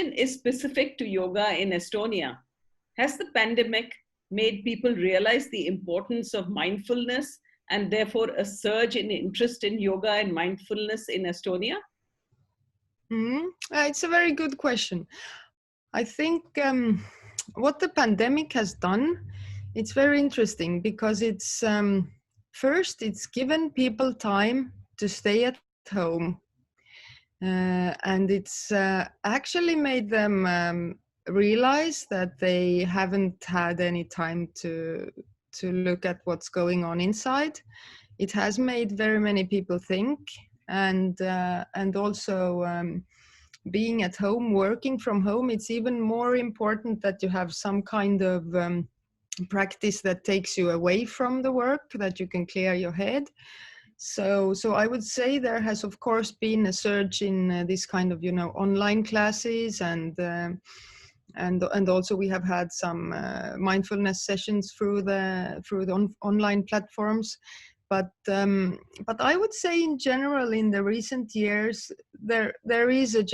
question is specific to yoga in Estonia. Has the pandemic made people realize the importance of mindfulness and therefore a surge in interest in yoga and mindfulness in Estonia? It's a very good question. I think what the pandemic has done, it's very interesting because it's first, it's given people time to stay at home. And it's actually made them realize that they haven't had any time to look at what's going on inside. It has made very many people think, and also being at home, working from home, it's even more important that you have some kind of practice that takes you away from the work, that you can clear your head. So I would say there has, of course, been a surge in this kind of, online classes, and also we have had some mindfulness sessions through the online platforms. But I would say in general, in the recent years, there is a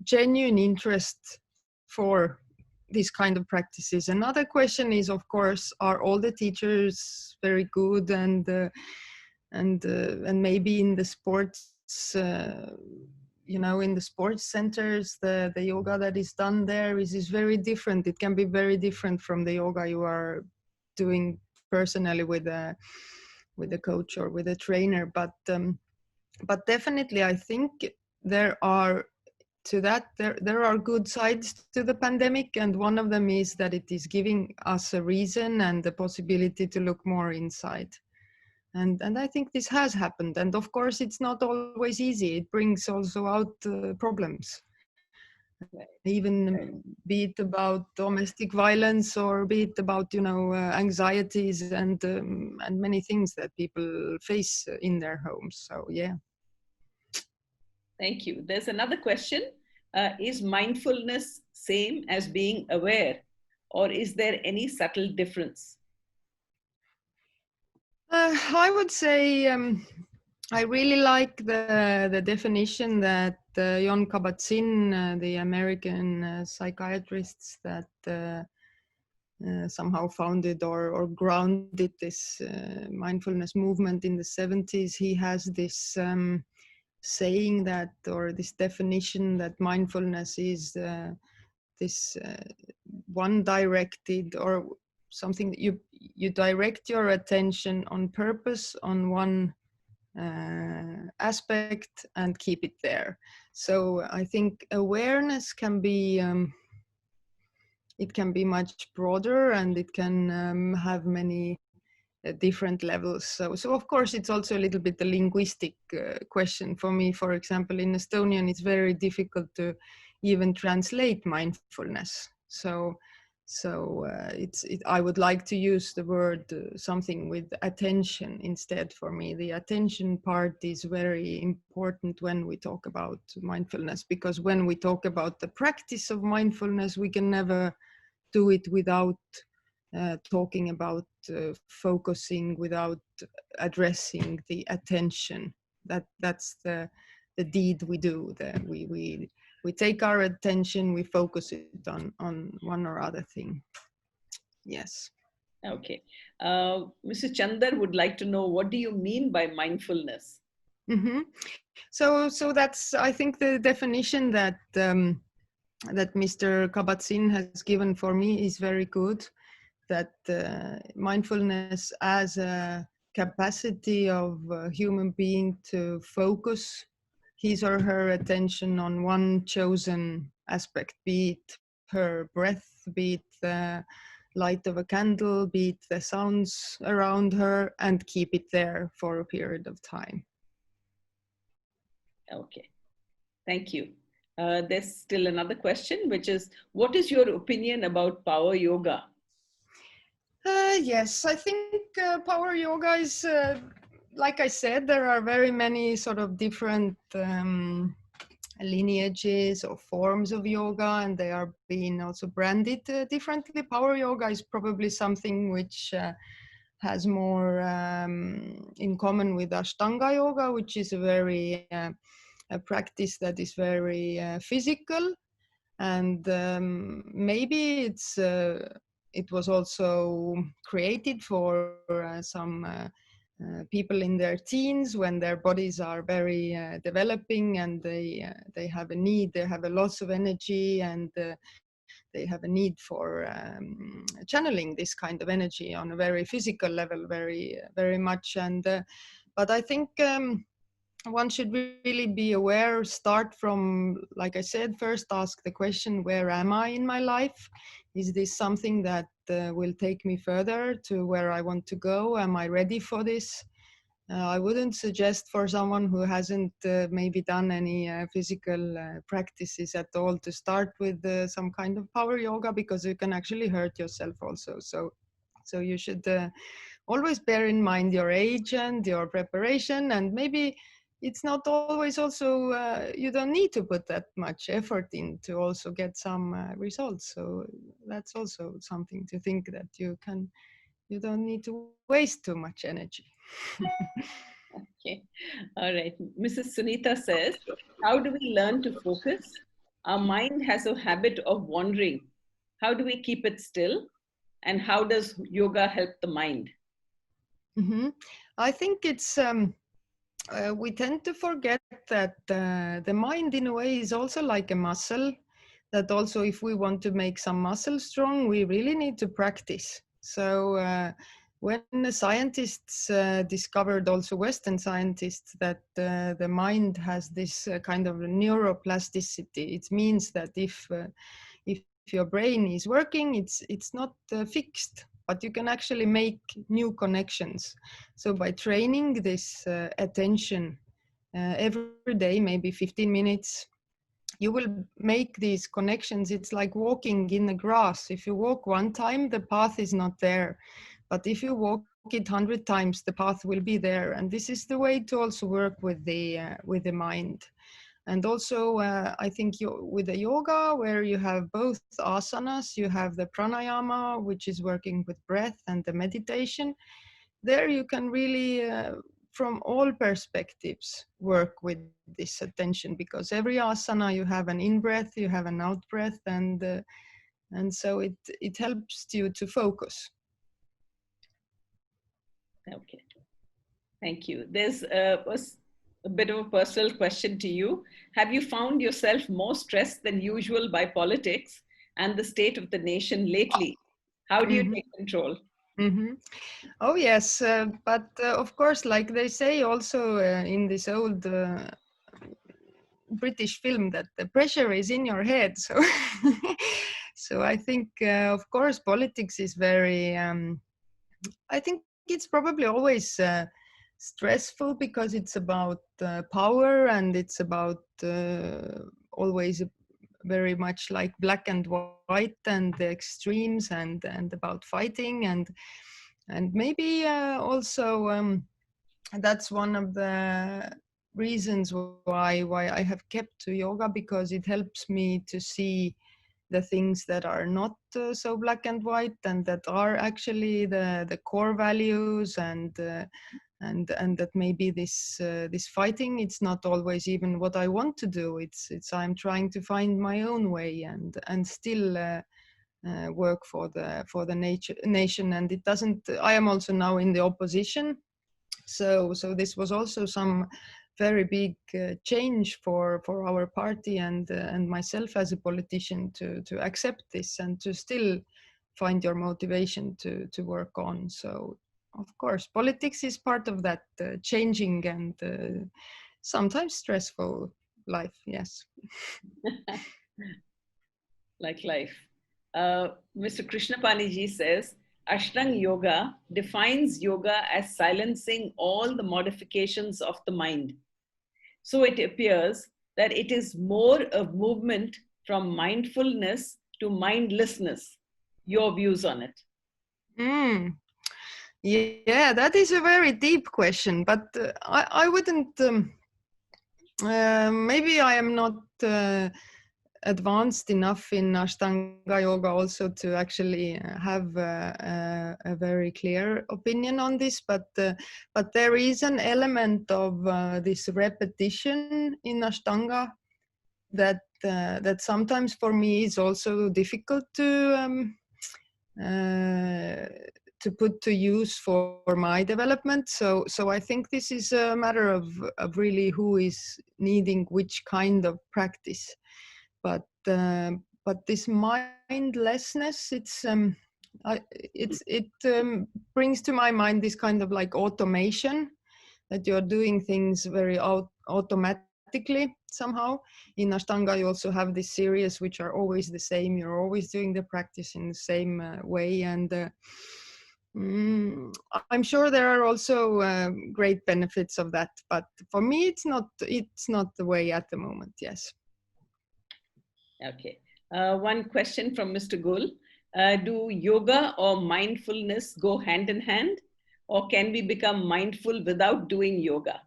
genuine interest for these kind of practices. Another question is, of course, are all the teachers very good, and maybe in the sports, in the sports centers, the yoga that is done there is very different. It can be very different from the yoga you are doing personally with a coach or with a trainer. But definitely, I think there are good sides to the pandemic, and one of them is that it is giving us a reason and the possibility to look more inside. And I think this has happened. And of course, it's not always easy. It brings also out problems, even be it about domestic violence, or be it about, anxieties and many things that people face in their homes. So, yeah. Thank you. There's another question. Is mindfulness same as being aware, or is there any subtle difference? I would say I really like the definition that Jon Kabat-Zinn, the American psychiatrist that somehow founded or grounded this mindfulness movement in the 70s. He has this saying that, or this definition, that mindfulness is this one-directed, or something that you direct your attention on purpose on one aspect and keep it there. So I think awareness can be it can be much broader, and it can have many different levels. So of course it's also a little bit a linguistic question for me. For example, in Estonian it's very difficult to even translate mindfulness. So I would like to use the word something with attention instead. For me, the attention part is very important when we talk about mindfulness, because when we talk about the practice of mindfulness, we can never do it without talking about focusing, without addressing the attention. That's the deed we do. We take our attention, we focus it on one or other thing. Yes. Okay. Mrs. Chandar would like to know, what do you mean by mindfulness? Mm-hmm. So that's, I think, the definition that that Mr. Kabat-Zinn has given for me is very good. That mindfulness as a capacity of a human being to focus his or her attention on one chosen aspect, be it her breath, be it the light of a candle, be it the sounds around her, and keep it there for a period of time. Okay, thank you. There's still another question, which is, what is your opinion about power yoga? Yes, I think power yoga is, like I said, there are very many sort of different lineages or forms of yoga, and they are being also branded differently. Power yoga is probably something which has more in common with Ashtanga yoga, which is a very a practice that is very physical. And maybe it was also created for some people in their teens when their bodies are very developing, and they have a need, they have a loss of energy, and they have a need for channeling this kind of energy on a very physical level, very much. And but I think one should really be aware, start from, like I said, first ask the question, where am I in my life? Is this something that will take me further to where I want to go? Am I ready for this? I wouldn't suggest for someone who hasn't maybe done any physical practices at all to start with some kind of power yoga, because you can actually hurt yourself also. So you should always bear in mind your age and your preparation, and maybe it's not always also you don't need to put that much effort in to also get some results. So that's also something to think, that you don't need to waste too much energy. Okay. All right. Mrs. Sunita says, how do we learn to focus? Our mind has a habit of wandering. How do we keep it still? And how does yoga help the mind? Mm-hmm. I think it's we tend to forget that the mind in a way is also like a muscle, that also if we want to make some muscle strong, we really need to practice. So when the scientists discovered, also Western scientists, that the mind has this kind of neuroplasticity, it means that if your brain is working, it's not fixed, but you can actually make new connections. So by training this attention every day, maybe 15 minutes, you will make these connections. It's like walking in the grass. If you walk one time, the path is not there. But if you walk it 100 times, the path will be there. And this is the way to also work with the mind. And also, I think with the yoga, where you have both asanas, you have the pranayama, which is working with breath, and the meditation, there you can really from all perspectives work with this attention, because every asana you have an in breath, you have an out breath, and so it helps you to focus. Okay. Thank you. There's a bit of a personal question to you. Have you found yourself more stressed than usual by politics and the state of the nation lately? How do you Mm-hmm. take control? Mm-hmm. Oh yes, but of course, like they say also in this old British film, that the pressure is in your head. So, so I think, of course, politics is very. I think it's probably always stressful, because it's about power, and it's about always very much like black and white, and the extremes, and about fighting, and maybe also that's one of the reasons why I have kept to yoga, because it helps me to see the things that are not so black and white, and that are actually the core values, and that maybe this fighting, it's not always even what I want to do. It's I'm trying to find my own way, and still work for the nation. And it doesn't, I am also now in the opposition, so this was also some very big change for our party, and myself as a politician, to accept this, and to still find your motivation to work on. So of course politics is part of that changing and sometimes stressful life. Yes. Like life. Mr. Krishnapani says, Ashtanga Yoga defines yoga as silencing all the modifications of the mind. So it appears that it is more a movement from mindfulness to mindlessness. Your views on it? Mm. Yeah, that is a very deep question, but I wouldn't. Maybe I am not advanced enough in Ashtanga yoga also to actually have a very clear opinion on this, but there is an element of this repetition in Ashtanga, that sometimes for me is also difficult put to use for my development. So I think this is a matter of really who is needing which kind of practice. But this mindlessness, it brings to my mind this kind of like automation, that you're doing things very automatically somehow. In Ashtanga, you also have this series which are always the same. You're always doing the practice in the same way, and I'm sure there are also great benefits of that. But for me, it's not the way at the moment. Yes. Okay. One question from Mr. Gul. Do yoga or mindfulness go hand in hand? Or can we become mindful without doing yoga?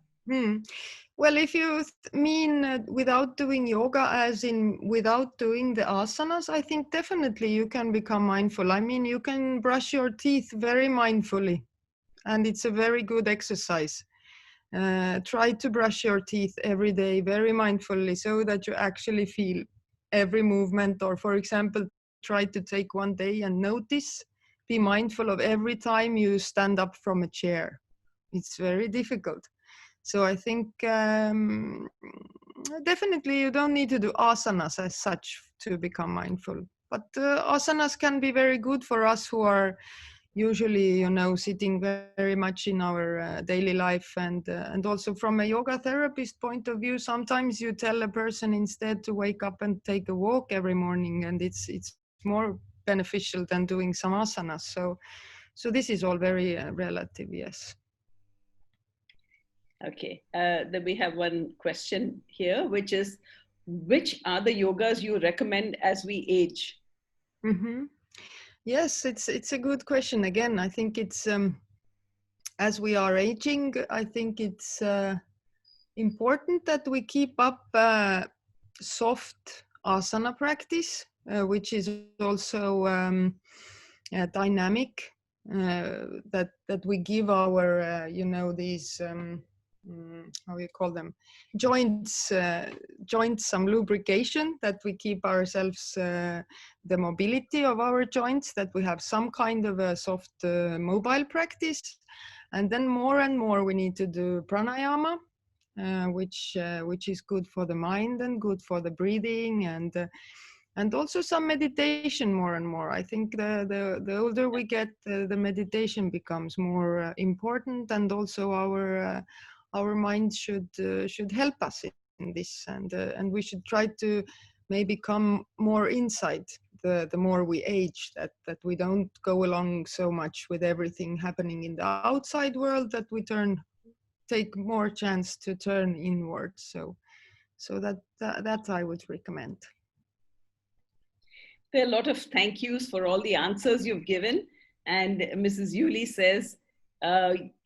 Well, if you mean without doing yoga, as in without doing the asanas, I think definitely you can become mindful. I mean, you can brush your teeth very mindfully, and it's a very good exercise. Try to brush your teeth every day very mindfully, so that you actually feel every movement. Or, for example, try to take one day and notice, be mindful of every time you stand up from a chair. It's very difficult. So I think definitely you don't need to do asanas as such to become mindful. But asanas can be very good for us who are usually, sitting very much in our daily life. And also from a yoga therapist point of view, sometimes you tell a person instead to wake up and take a walk every morning, and it's more beneficial than doing some asanas. So this is all very relative, yes. Okay, then we have one question here, which is, which are the yogas you recommend as we age? Mm-hmm. Yes, it's a good question. Again, I think it's as we are aging, I think it's important that we keep up soft asana practice, which is also dynamic. That we give our these how you call them, joints some lubrication, that we keep ourselves the mobility of our joints, that we have some kind of a soft mobile practice. And then more and more we need to do pranayama, which is good for the mind and good for the breathing, and also some meditation more and more. I think the older we get, the meditation becomes more important, and also our mind should help us in this, and we should try to maybe come more inside the more we age, that we don't go along so much with everything happening in the outside world, that we take more chance to turn inward. So that I would recommend. There are a lot of thank yous for all the answers you've given. And Mrs. Yuli says,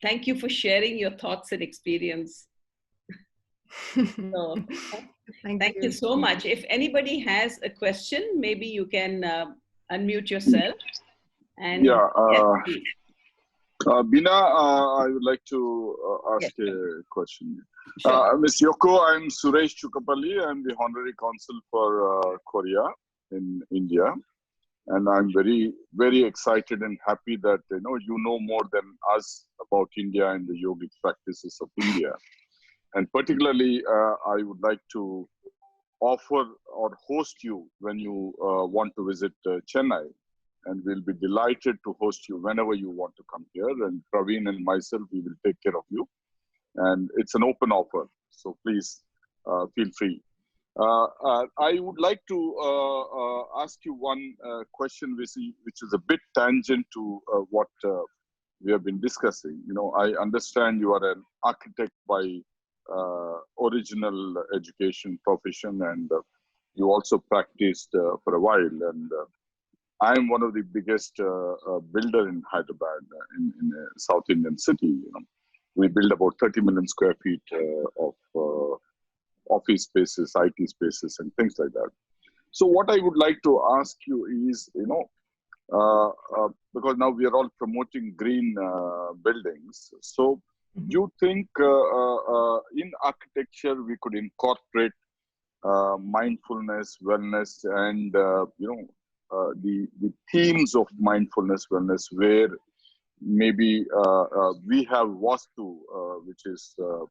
thank you for sharing your thoughts and experience. So, thank you so much. If anybody has a question, maybe you can unmute yourself. And yeah, yes, Bina, I would like to ask a question. Sure. Ms. Yoko, I'm Suresh Chukapalli. I'm the Honorary Consul for Korea in India. And I'm very, very excited and happy that you know more than us about India and the yogic practices of India. And particularly, I would like to offer or host you when you want to visit Chennai. And we'll be delighted to host you whenever you want to come here. And Praveen and myself, we will take care of you. And it's an open offer. So please feel free. I would like to ask you one question, which is a bit tangent to what we have been discussing. I understand you are an architect by original education profession, and you also practiced for a while. And I'm one of the biggest builder in Hyderabad, in a South Indian city. We build about 30 million square feet of office spaces, IT spaces, and things like that. So what I would like to ask you is, because now we are all promoting green buildings. So do you think in architecture we could incorporate mindfulness, wellness, and the themes of mindfulness, wellness, where maybe we have Vastu, which is the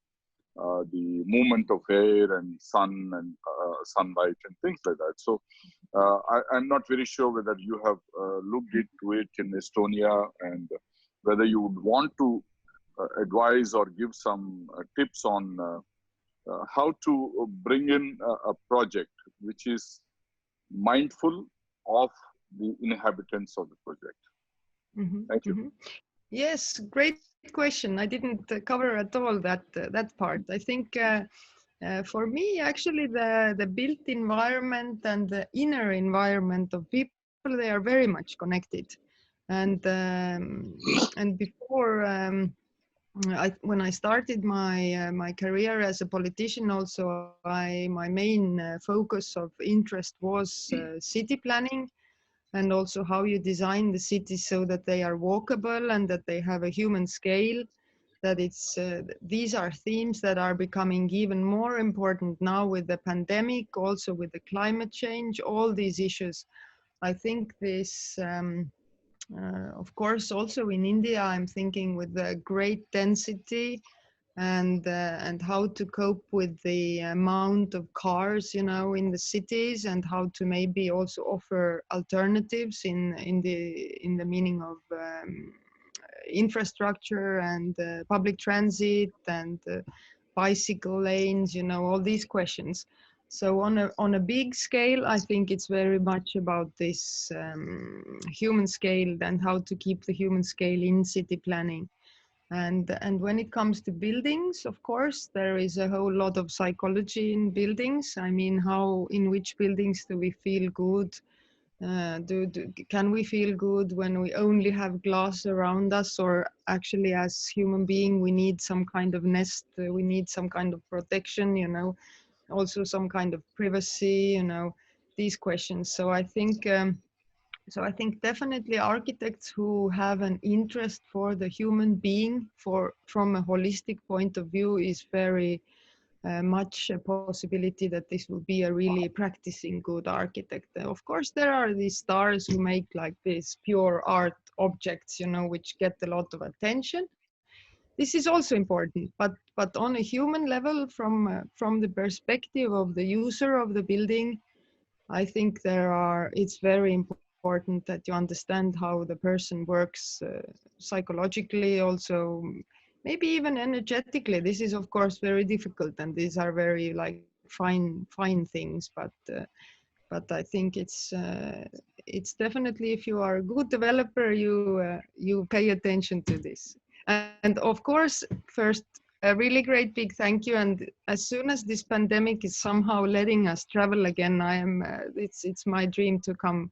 movement of air and sun and sunlight and things like that. So I'm not very sure whether you have looked into it in Estonia and whether you would want to advise or give some tips on how to bring in a project which is mindful of the inhabitants of the project. Thank you. Yes, great question. I didn't cover at all that part. I think for me, actually, the built environment and the inner environment of people, they are very much connected. And before, when I started my career as a politician, also my main focus of interest was city planning, and also how you design the cities so that they are walkable and that they have a human scale. That it's these are themes that are becoming even more important now with the pandemic, also with the climate change, all these issues. I think this, of course, also in India, I'm thinking with the great density and how to cope with the amount of cars, you know, in the cities, and how to maybe also offer alternatives in the meaning of infrastructure and public transit and bicycle lanes, you know, all these questions. So on a big scale, I think it's very much about this human scale and how to keep the human scale in city planning. And when it comes to buildings, of course, there is a whole lot of psychology in buildings. I mean, in which buildings do we feel good? Can we feel good when we only have glass around us, or actually as human being we need some kind of nest, we need some kind of protection, you know, also some kind of privacy, you know, these questions. So I think definitely architects who have an interest for the human being from a holistic point of view is very much a possibility that this will be a really practicing good architect. Of course, there are these stars who make like these pure art objects, you know, which get a lot of attention. This is also important, but on a human level, from the perspective of the user of the building, I think it's very important that you understand how the person works psychologically, also maybe even energetically. This is of course very difficult, and these are very like fine things, but I think it's definitely, if you are a good developer, you pay attention to this. And of course, first, a really great big thank you. And as soon as this pandemic is somehow letting us travel again, it's my dream to come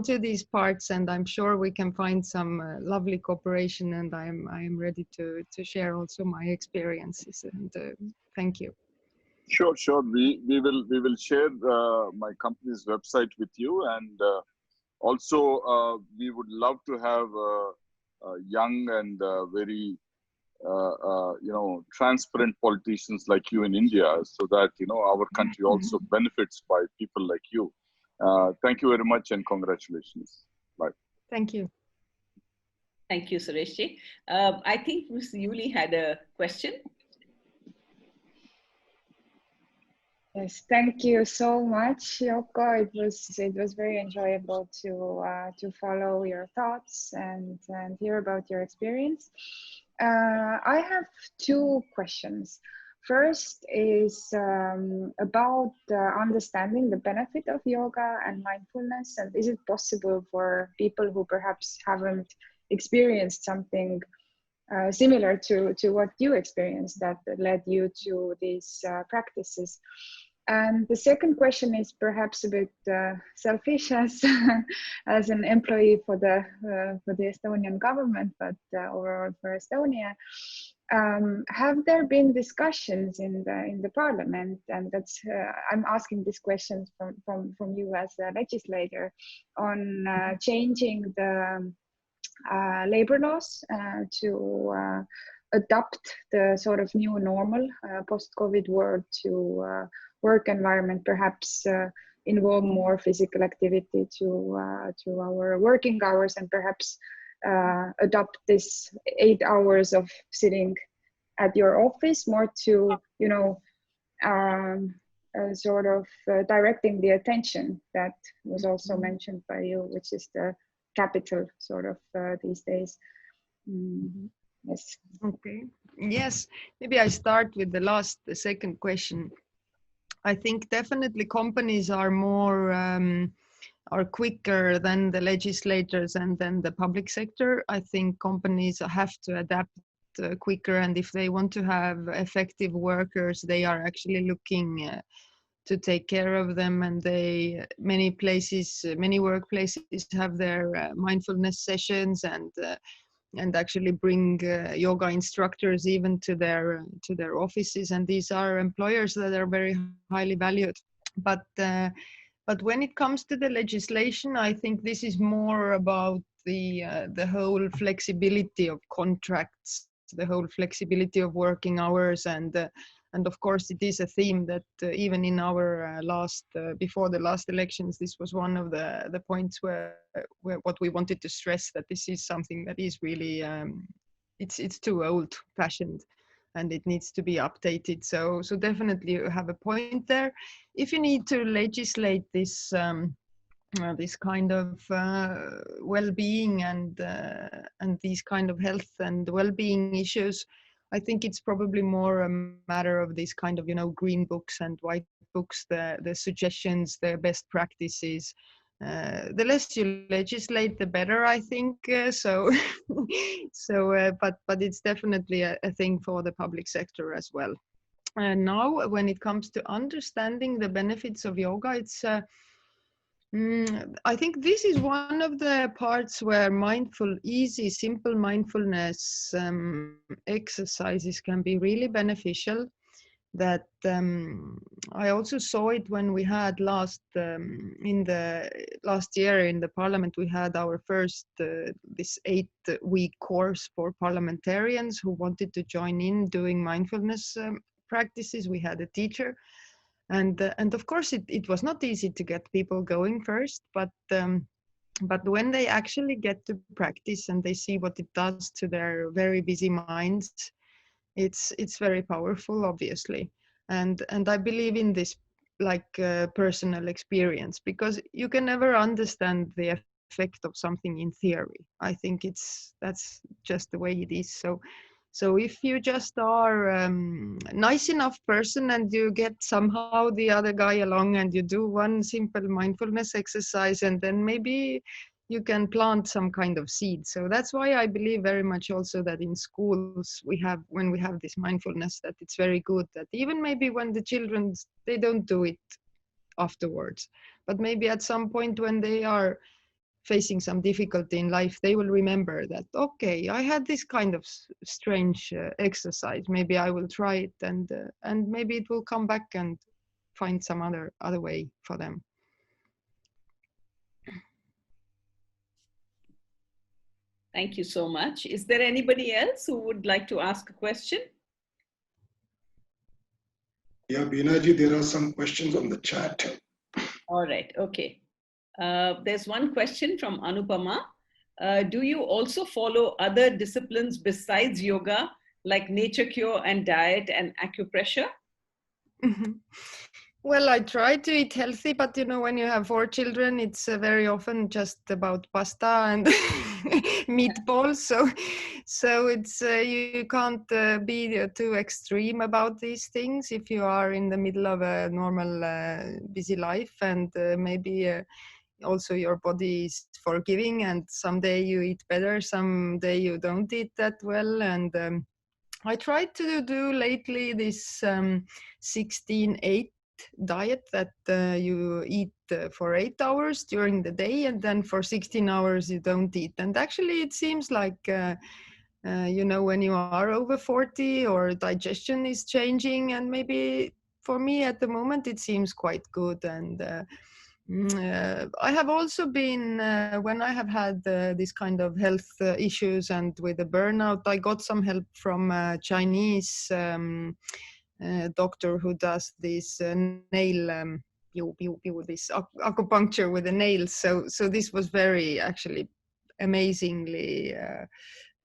to these parts, and I'm sure we can find some lovely cooperation, and I am ready to share also my experiences. And thank you. Sure. We will share my company's website with you, and also we would love to have young and very transparent politicians like you in India, so that our country also benefits by people like you. Thank you very much, and congratulations. Bye. Thank you. Thank you, Sureshji. I think Ms. Yuli had a question. Yes, thank you so much, Yoko. It was very enjoyable to follow your thoughts and hear about your experience. I have two questions. First is about understanding the benefit of yoga and mindfulness, and is it possible for people who perhaps haven't experienced something similar to what you experienced that led you to these practices? And the second question is perhaps a bit selfish as an employee for the Estonian government, but overall for Estonia. Have there been discussions in the parliament, and that's I'm asking these questions from you as a legislator, on changing the labor laws to adapt the sort of new normal post-COVID world to work environment, perhaps involve more physical activity to our working hours, and perhaps adopt this 8 hours of sitting at your office more to, you know, sort of directing the attention that was also mentioned by you, which is the capital sort of these days. Yes. Okay. Yes. Maybe I start with the second question. I think definitely companies are more are quicker than the legislators and then the public sector. I think companies have to adapt quicker, and if they want to have effective workers, they are actually looking to take care of them, and many workplaces have their mindfulness sessions, and actually bring yoga instructors even to their offices, and these are employers that are very highly valued. But when it comes to the legislation, I think this is more about the whole flexibility of contracts, the whole flexibility of working hours, and of course it is a theme that even in our before the last elections, this was one of the points where what we wanted to stress, that this is something that is really it's too old fashioned and it needs to be updated. So definitely you have a point there. If you need to legislate this this kind of well-being and these kind of health and well-being issues, I think it's probably more a matter of these kind of, you know, green books and white books, the suggestions, the best practices. The less you legislate, the better, I think. But it's definitely a thing for the public sector as well. And now, when it comes to understanding the benefits of yoga, it's I think this is one of the parts where easy, simple mindfulness exercises can be really beneficial. That I also saw it when we had last year in the parliament, we had our first this 8-week course for parliamentarians who wanted to join in doing mindfulness practices. We had a teacher. And of course, it was not easy to get people going first, but when they actually get to practice and they see what it does to their very busy minds, it's very powerful, obviously. And I believe in this personal experience, because you can never understand the effect of something in theory. I think that's just the way it is. So if you just are nice enough person and you get somehow the other guy along and you do one simple mindfulness exercise, and then maybe you can plant some kind of seed. So that's why I believe very much also that in schools when we have this mindfulness, that it's very good that even maybe when the children, they don't do it afterwards, but maybe at some point when they are facing some difficulty in life, they will remember that, okay, I had this kind of strange exercise, maybe I will try it, and maybe it will come back and find some other way for them. Thank you so much. Is there anybody else who would like to ask a question? Yeah, Binaji, there are some questions on the chat. All right, okay. There's one question from Anupama. Do you also follow other disciplines besides yoga, like nature cure and diet and acupressure? Well, I try to eat healthy, but you know, when you have 4 children, it's very often just about pasta and meatballs. So it's you can't be too extreme about these things if you are in the middle of a normal busy life, and maybe also your body is forgiving, and someday you eat better, someday you don't eat that well. And I tried to do lately this 16-8 diet, that you eat for 8 hours during the day, and then for 16 hours you don't eat. And actually it seems like you know, when you are over 40, or digestion is changing, and maybe for me at the moment it seems quite good. And I have also been, when I have had this kind of health issues and with the burnout, I got some help from Chinese doctor who does this nail this acupuncture with the nails. So this was very actually amazingly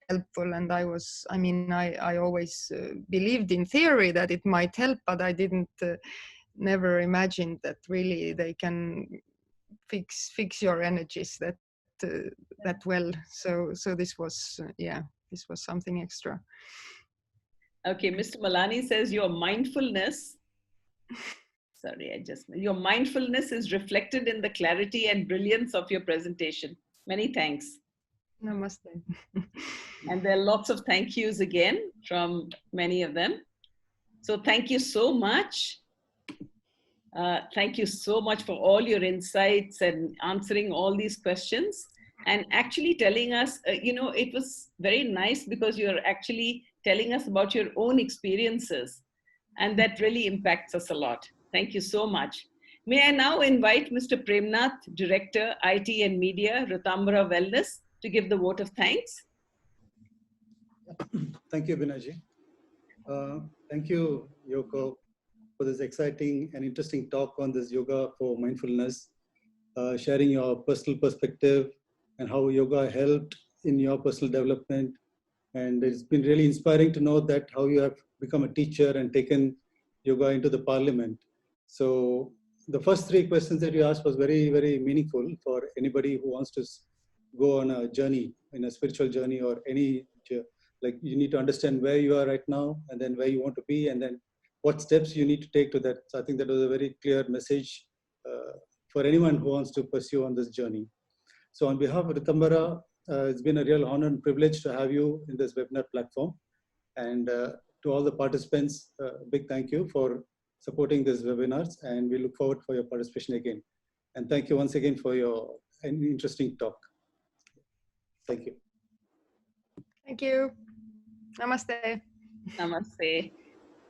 helpful. And I always believed in theory that it might help, but I didn't never imagined that really they can fix your energies that well. So this was this was something extra. Okay, Mr. Malani says your mindfulness, your mindfulness is reflected in the clarity and brilliance of your presentation. Many thanks. Namaste. And there are lots of thank yous again from many of them. So thank you so much. Thank you so much for all your insights and answering all these questions and actually telling us, it was very nice because you're actually telling us about your own experiences, and that really impacts us a lot. Thank you so much. May I now invite Mr. Premnath, Director, IT and Media, Rtambhara Wellness, to give the vote of thanks. Thank you, Binaji. Thank you, Yoko, for this exciting and interesting talk on this yoga for mindfulness, sharing your personal perspective and how yoga helped in your personal development. And it's been really inspiring to know that how you have become a teacher and taken yoga into the parliament. So the first three questions that you asked was very, very meaningful for anybody who wants to go on a journey, in a spiritual journey or any, like you need to understand where you are right now and then where you want to be and then what steps you need to take to that. So I think that was a very clear message for anyone who wants to pursue on this journey. So on behalf of Rtambhara, it's been a real honor and privilege to have you in this webinar platform. And to all the participants, big thank you for supporting these webinars, and we look forward for your participation again. And thank you once again for your interesting talk. Thank you. Thank you. Namaste. Namaste.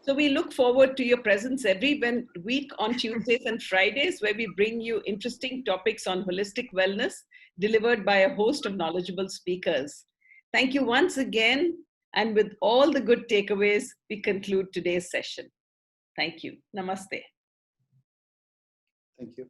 So we look forward to your presence every week on Tuesdays and Fridays, where we bring you interesting topics on holistic wellness delivered by a host of knowledgeable speakers. Thank you once again. And with all the good takeaways, we conclude today's session. Thank you. Namaste. Thank you.